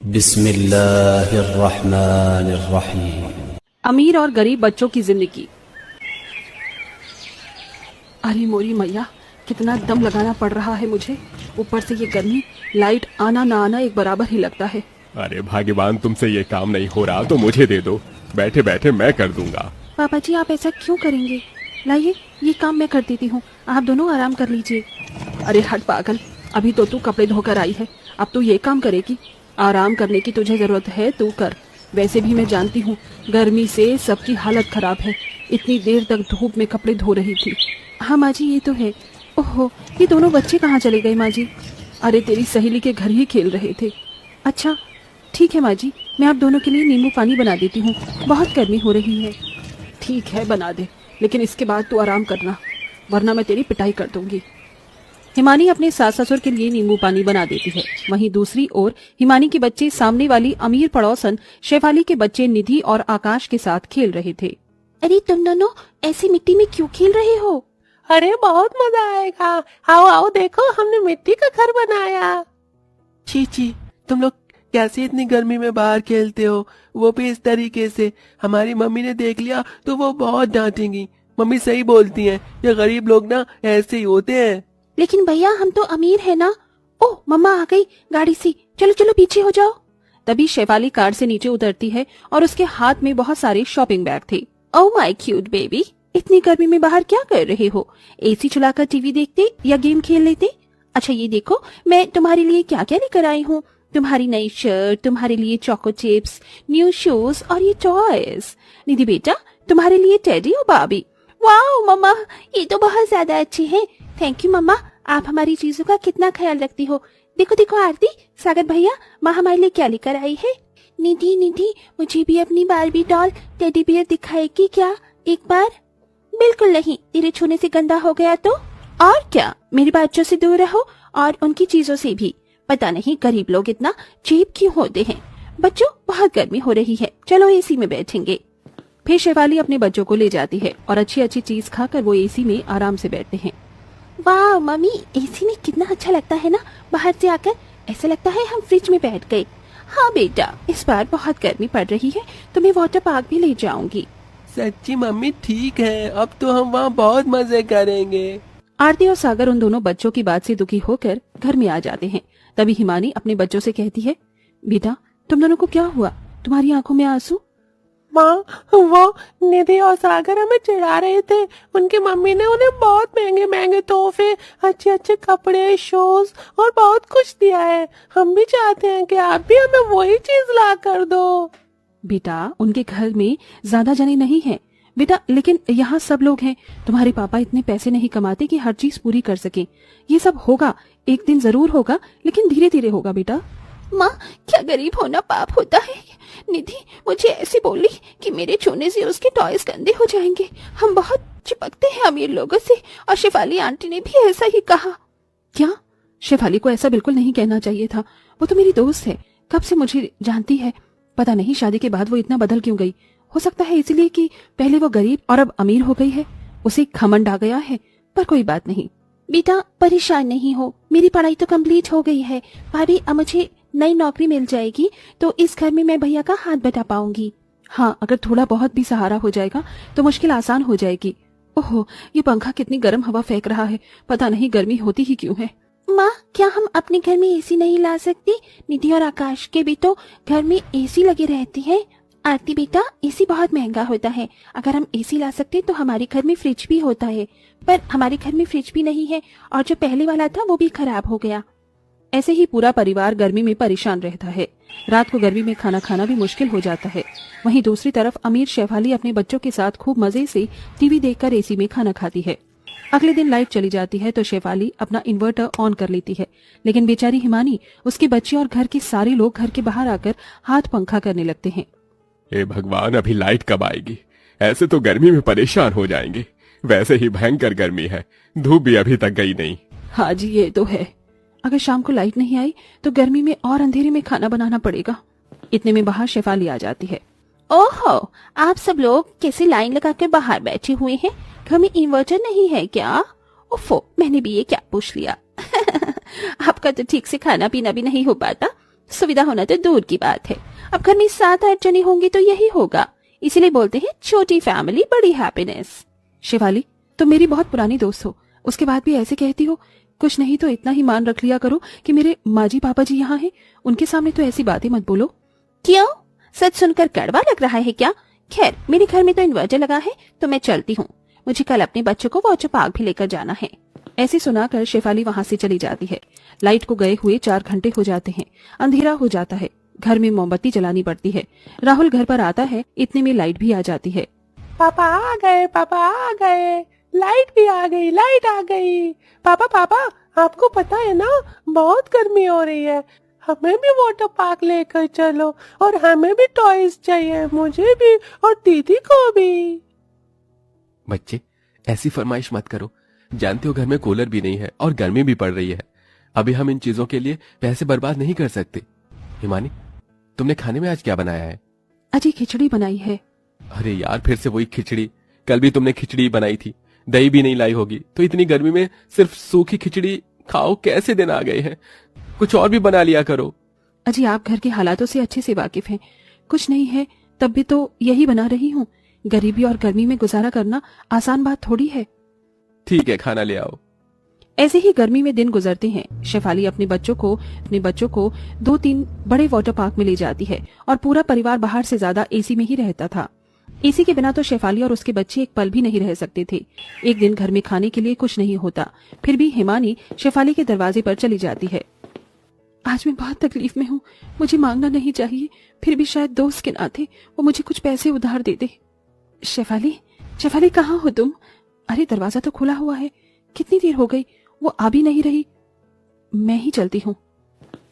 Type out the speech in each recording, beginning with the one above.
बिस्मिल्लाहिर्रहमानिर्रहीम। अमीर और गरीब बच्चों की जिंदगी। अरे मोरी मैया, कितना दम लगाना पड़ रहा है मुझे। ऊपर से ये गर्मी, लाइट आना ना आना एक बराबर ही लगता है। अरे भाग्यवान, तुमसे ये काम नहीं हो रहा तो मुझे दे दो, बैठे बैठे मैं कर दूंगा। पापा जी, आप ऐसा क्यों करेंगे? लाइए, ये काम मैं कर देती हूँ, आप दोनों आराम कर लीजिए। अरे हट पागल, अभी तो तू कपड़े धोकर आई है, अब तो ये काम करेगी? आराम करने की तुझे जरूरत है, तू कर। वैसे भी मैं जानती हूँ, गर्मी से सबकी हालत खराब है। इतनी देर तक धूप में कपड़े धो रही थी। हाँ माँ जी, ये तो है। ओहो, ये दोनों बच्चे कहाँ चले गए माँ जी? अरे तेरी सहेली के घर ही खेल रहे थे। अच्छा ठीक है माँ जी, मैं आप दोनों के लिए नींबू पानी बना देती हूँ, बहुत गर्मी हो रही है। ठीक है, बना दे, लेकिन इसके बाद तू आराम करना, वरना मैं तेरी पिटाई कर दूंगी। हिमानी अपने सास ससुर के लिए नींबू पानी बना देती है। वहीं दूसरी ओर हिमानी के बच्चे सामने वाली अमीर पड़ोसन शेफाली के बच्चे निधि और आकाश के साथ खेल रहे थे। अरे तुम दोनों ऐसी मिट्टी में क्यों खेल रहे हो? अरे बहुत मजा आएगा, आओ आओ देखो, हमने मिट्टी का घर बनाया। छी, तुम लोग कैसे इतनी गर्मी में बाहर खेलते हो, वो भी इस तरीके से? हमारी मम्मी ने देख लिया तो वो बहुत डांटेंगी। मम्मी सही बोलती हैं, ये गरीब लोग ना ऐसे ही होते हैं। लेकिन भैया, हम तो अमीर है ना। ओह, मम्मा आ गई गाड़ी से, चलो चलो पीछे हो जाओ। तभी शेफाली कार से नीचे उतरती है और उसके हाथ में बहुत सारे शॉपिंग बैग थे। ओह माय क्यूट बेबी, इतनी गर्मी में बाहर क्या कर रहे हो? एसी चलाकर टीवी देखते या गेम खेल लेते? अच्छा ये देखो, मैं तुम्हारे लिए क्या क्या लेकर आई हूँ। तुम्हारी नई शर्ट, तुम्हारे लिए चोको चिप्स, न्यू शूज और ये टॉयज। निधि बेटा, तुम्हारे लिए टेडी और बाबी। वाओ मम्मा, ये तो बहुत ज्यादा अच्छे हैं। थैंक यू मम्मा, आप हमारी चीजों का कितना ख्याल रखती हो। देखो देखो आरती, सागर भैया, माँ हमारे लिए क्या लेकर आई है। निधि, मुझे भी अपनी बारबी डॉल टेडी बियर दिखाएगी क्या एक बार? बिल्कुल नहीं, तेरे छूने से गंदा हो गया तो। और क्या, मेरे बच्चों से दूर रहो और उनकी चीजों से भी। पता नहीं गरीब लोग इतना चीप क्यों होते हैं। बच्चों, बहुत गर्मी हो रही है, चलो एसी में बैठेंगे। फिर शेफाली अपने बच्चों को ले जाती है और अच्छी अच्छी चीज खाकर वो एसी में आराम से बैठते हैं। वाह मम्मी, एसी में कितना अच्छा लगता है ना, बाहर से आकर ऐसा लगता है हम फ्रिज में बैठ गए। हाँ बेटा, इस बार बहुत गर्मी पड़ रही है, तो मैं वाटर पार्क भी ले जाऊंगी। सच्ची मम्मी ठीक है, अब तो हम वहाँ बहुत मजे करेंगे। आरती और सागर उन दोनों बच्चों की बात से दुखी होकर घर में आ जाते हैं। तभी हिमानी अपने बच्चों से कहती है, बेटा तुम दोनों को क्या हुआ, तुम्हारी आंखों में आंसू? माँ, वो निधि और सागर हमें चिढ़ा रहे थे। उनकी मम्मी ने उन्हें बहुत महंगे महंगे तोहफे, अच्छे अच्छे कपड़े, शूज और बहुत कुछ दिया है। हम भी चाहते हैं कि आप भी हमें वही चीज ला कर दो। बेटा, उनके घर में ज्यादा जने नहीं हैं बेटा, लेकिन यहाँ सब लोग हैं। तुम्हारे पापा इतने पैसे नहीं कमाते कि हर चीज पूरी कर सके। ये सब होगा, एक दिन जरूर होगा, लेकिन धीरे धीरे होगा बेटा। माँ, क्या गरीब होना पाप होता है? निधि मुझे ऐसे बोली कि मेरे छूने से उसके टॉयज गंदे हो जाएंगे। हम बहुत चिपकते हैं अमीर लोगों से, और शेफाली आंटी ने भी ऐसा ही कहा। क्या? शेफाली को ऐसा बिल्कुल नहीं कहना चाहिए था। वो तो मेरी दोस्त है, कब से मुझे जानती है। पता नहीं शादी के बाद वो इतना बदल क्यों गई। हो सकता है इसीलिए कि पहले वो गरीब और अब अमीर हो गई है, उसे घमंड आ गया है। पर कोई बात नहीं बेटा, परेशान नहीं हो, मेरी पढ़ाई तो कंप्लीट हो गई है। भाभी, अब मुझे नई नौकरी मिल जाएगी तो इस घर में मैं भैया का हाथ बटा पाऊंगी। हाँ, अगर थोड़ा बहुत भी सहारा हो जाएगा तो मुश्किल आसान हो जाएगी। ओहो, ये पंखा कितनी गर्म हवा फेंक रहा है, पता नहीं गर्मी होती ही क्यों है। माँ, क्या हम अपने घर में एसी नहीं ला सकती? निधि और आकाश के भी तो घर में एसी लगे रहती है। आरती बेटा, एसी बहुत महंगा होता है। अगर हम एसी ला सकते तो हमारे घर में फ्रिज भी होता है, पर हमारे घर में फ्रिज भी नहीं है, और जो पहले वाला था वो भी खराब हो गया। ऐसे ही पूरा परिवार गर्मी में परेशान रहता है। रात को गर्मी में खाना खाना भी मुश्किल हो जाता है। वहीं दूसरी तरफ अमीर शेफाली अपने बच्चों के साथ खूब मजे से टीवी देखकर एसी में खाना खाती है। अगले दिन लाइट चली जाती है तो शेफाली अपना इन्वर्टर ऑन कर लेती है, लेकिन बेचारी हिमानी, उसके बच्चे और घर के सारे लोग घर के बाहर आकर हाथ पंखा करने लगते हैं। हे भगवान, अभी लाइट कब आएगी? ऐसे तो गर्मी में परेशान हो जाएंगे। वैसे ही भयंकर गर्मी है, धूप भी अभी तक गई नहीं। हाँ जी, ये तो है। अगर शाम को लाइट नहीं आई तो गर्मी में और अंधेरे में खाना बनाना पड़ेगा। इतने में बाहर शेफाली आ जाती है। ओहो, आप सब लोग कैसे लाइन लगाकर बाहर बैठे हुए हैं? घर में इन्वर्टर नहीं है क्या? ओफो, मैंने भी ये क्या पूछ लिया। आपका तो ठीक से खाना पीना भी नहीं हो पाता। सुविधा होना तो दूर की बात है। अब घर में 7-8 जने होंगे तो यही होगा, इसीलिए बोलते हैं छोटी फैमिली बड़ी हैप्पीनेस। शिवाली, तुम मेरी बहुत पुरानी दोस्त हो, उसके बाद भी ऐसे कहती हो। कुछ नहीं तो इतना ही मान रख लिया करो कि मेरे माँ जी पापा जी यहाँ हैं, उनके सामने तो ऐसी बातें मत बोलो। क्यों, सच सुनकर कड़वा लग रहा है क्या? खैर, मेरे घर में तो इन्वर्टर लगा है तो मैं चलती हूँ, मुझे कल अपने बच्चों को वाटर पार्क भी लेकर जाना है। ऐसे सुनाकर शेफाली वहां से चली जाती है। लाइट को गए हुए 4 घंटे हो जाते हैं, अंधेरा हो जाता है, घर में मोमबत्ती जलानी पड़ती है। राहुल घर पर आता है, इतने में लाइट भी आ जाती है। पापा आ गए, पापा आ गए, लाइट भी आ गई, लाइट आ गई। पापा पापा, आपको पता है ना, बहुत गर्मी हो रही है, हमें भी वाटर पार्क लेकर चलो, और हमें भी टॉयज चाहिए, मुझे भी और दीदी को भी। बच्चे, ऐसी फरमाइश मत करो, जानते हो घर में कूलर भी नहीं है और गर्मी भी पड़ रही है। अभी हम इन चीजों के लिए पैसे बर्बाद नहीं कर सकते। हिमानी, तुमने खाने में आज क्या बनाया है? अजी खिचड़ी बनाई है। अरे यार, फिर से वही खिचड़ी। कल भी तुमने खिचड़ी बनाई थी, दही भी नहीं लाई होगी, तो इतनी गर्मी में सिर्फ सूखी खिचड़ी खाओ, कैसे दिन आ गए हैं? कुछ और भी बना लिया करो। अजी, आप घर के हालातों से अच्छे से वाकिफ हैं। कुछ नहीं है तब भी तो यही बना रही हूँ। गरीबी और गर्मी में गुजारा करना आसान बात थोड़ी है। ठीक है, खाना ले आओ। ऐसे ही गर्मी में दिन गुजरते हैं। शेफाली अपने बच्चों को 2-3 बड़े वाटर पार्क में ले जाती है और पूरा परिवार बाहर से ज्यादा एसी में ही रहता था। एसी के बिना तो शेफाली और उसके बच्चे एक पल भी नहीं रह सकते थे। एक दिन घर में खाने के लिए कुछ नहीं होता, फिर भी हिमानी शेफाली के दरवाजे पर चली जाती है। आज मैं बहुत तकलीफ में हूँ, मुझे मांगना नहीं चाहिए, फिर भी शायद दोस्त के नाते वो मुझे कुछ पैसे उधार दे दे। शेफाली, शेफाली कहाँ हो तुम? अरे दरवाजा तो खुला हुआ है, कितनी देर हो गई, वो आ भी नहीं रही। मैं ही चलती हूँ।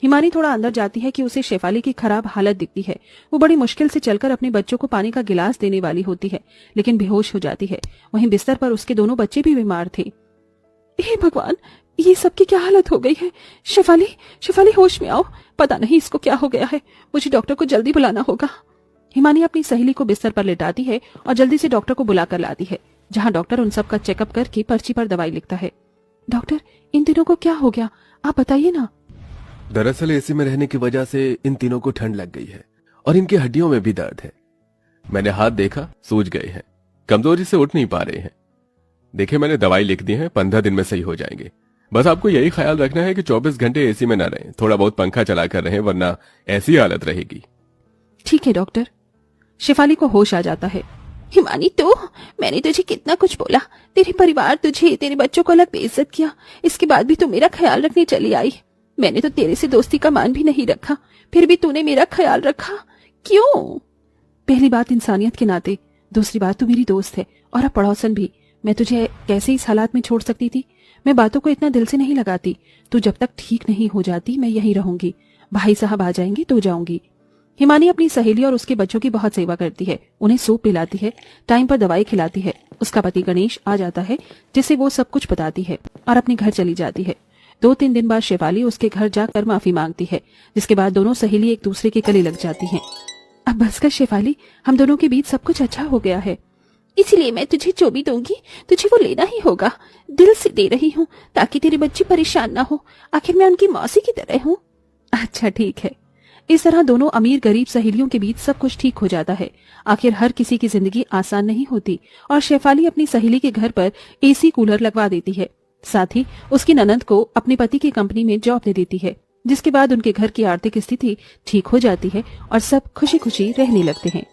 हिमानी थोड़ा अंदर जाती है कि उसे शेफाली की खराब हालत दिखती है। वो बड़ी मुश्किल से चलकर अपने बच्चों को पानी का गिलास देने वाली होती है, लेकिन बेहोश हो जाती है। वहीं बिस्तर पर उसके दोनों बच्चे भी बीमार थे। हे भगवान, ये सबकी क्या हालत हो गई है? शेफाली, शेफाली होश में आओ, पता नहीं इसको क्या हो गया है, मुझे डॉक्टर को जल्दी बुलाना होगा। हिमानी अपनी सहेली को बिस्तर पर लेटाती है और जल्दी से डॉक्टर को बुलाकर लाती है, जहाँ डॉक्टर उन सब का चेकअप करके पर्ची पर दवाई लिखता है। डॉक्टर, इन तीनों को क्या हो गया, आप बताइए ना। दरअसल एसी में रहने की वजह से इन तीनों को ठंड लग गई है और इनकी हड्डियों में भी दर्द है। मैंने हाथ देखा, सूज गए हैं, कमजोरी से उठ नहीं पा रहे हैं। देखिए, मैंने दवाई लिख दी है, 15 दिन में सही हो जाएंगे। बस आपको यही ख्याल रखना है कि 24 घंटे एसी में न रहें, थोड़ा बहुत पंखा चला कर रहें, वरना ऐसी हालत रहेगी। ठीक है डॉक्टर। शेफाली को होश आ जाता है। हिमानी, तो मैंने तुझे कितना कुछ बोला, तेरे परिवार तुझे, तेरे बच्चों को अलग बेइज्जत किया, इसके बाद भी तू मेरा ख्याल रखने चली आई। मैंने तो तेरे से दोस्ती का मान भी नहीं रखा, फिर भी तूने मेरा ख्याल रखा, क्यों? पहली बात इंसानियत के नाते, दूसरी बात तू मेरी दोस्त है और अब पड़ोसन भी। मैं तुझे कैसे इस हालात में छोड़ सकती थी? मैं बातों को इतना दिल से नहीं लगाती। तू जब तक ठीक नहीं हो जाती मैं यहीं रहूंगी, भाई साहब आ जाएंगे तो जाऊंगी। हिमानी अपनी सहेली और उसके बच्चों की बहुत सेवा करती है, उन्हें सूप पिलाती है, टाइम पर दवाई खिलाती है। उसका पति गणेश आ जाता है, जिसे वो सब कुछ बताती है और अपने घर चली जाती है। 2-3 दिन बाद शेफाली उसके घर जाकर माफी मांगती है, जिसके बाद दोनों सहेली एक दूसरे के गले लग जाती हैं। अब बस कर शेफाली, हम दोनों के बीच सब कुछ अच्छा हो गया है, इसलिए मैं तुझे जो भी दूंगी तुझे वो लेना ही होगा। दिल से दे रही हूँ ताकि तेरे बच्चे परेशान ना हो, आखिर मैं उनकी मौसी की तरह हूँ। अच्छा ठीक है। इस तरह दोनों अमीर गरीब सहेलियों के बीच सब कुछ ठीक हो जाता है। आखिर हर किसी की जिंदगी आसान नहीं होती और शेफाली अपनी सहेली के घर पर एसी कूलर लगवा देती है। साथ ही उसकी ननद को अपने पति की कंपनी में जॉब दे देती है, जिसके बाद उनके घर की आर्थिक स्थिति ठीक हो जाती है और सब खुशी खुशी रहने लगते हैं।